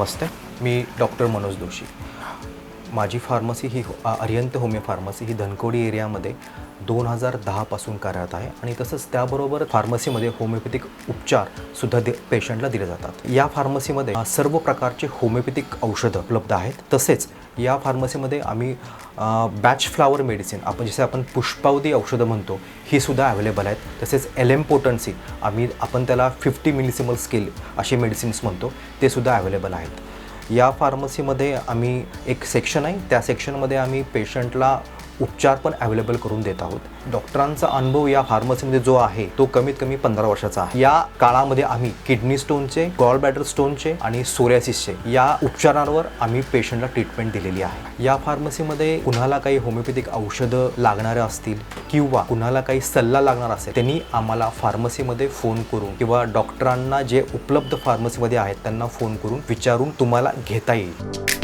नमस्ते, मी doctor Manoj Joshi. माझी pharmacy ही Arihant homeo pharmacy ही धनकवडी एरियामध्ये 2010 पासून कार्यरत आहे आणि तसंच त्याबरोबर फार्मसीमध्ये होमिओपॅथिक उपचारसुद्धा पेशंटला दिले जातात. या फार्मसीमध्ये सर्व प्रकारचे होमिओपॅथिक औषधं उपलब्ध आहेत. तसेच या फार्मसीमध्ये आम्ही बॅच फ्लावर मेडिसिन जसे आपण पुष्पावधी औषधं म्हणतो ही सुद्धा अवेलेबल आहेत. तसेच LM पोटन्सी आपण त्याला 50 मिलीसिमल स्केल असे मेडिसिन्स म्हणतो ते सुद्धा अवेलेबल आहेत. या फार्मसीमध्ये आम्ही एक सेक्शन आहे, त्या सेक्शनमध्ये आम्ही पेशंटला उपचार पण अवेलेबल करून देत आहोत. डॉक्टरांचा अनुभव या फार्मसीमध्ये जो आहे तो कमीत कमी 15 वर्षाचा आहे. या काळामध्ये आम्ही किडनी स्टोनचे, गॉल ब्लॅडर स्टोनचे आणि सोरियासिसचे या उपचारांवर आम्ही पेशंटला ट्रीटमेंट दिलेली आहे. या फार्मसीमध्ये कुणाला काही होमिओपॅथिक औषधं लागणारे असतील किंवा कुणाला काही सल्ला लागणार असेल त्यांनी आम्हाला फार्मसीमध्ये फोन करून किंवा डॉक्टरांना जे उपलब्ध फार्मसीमध्ये आहेत त्यांना फोन करून विचारून तुम्हाला घेता येईल.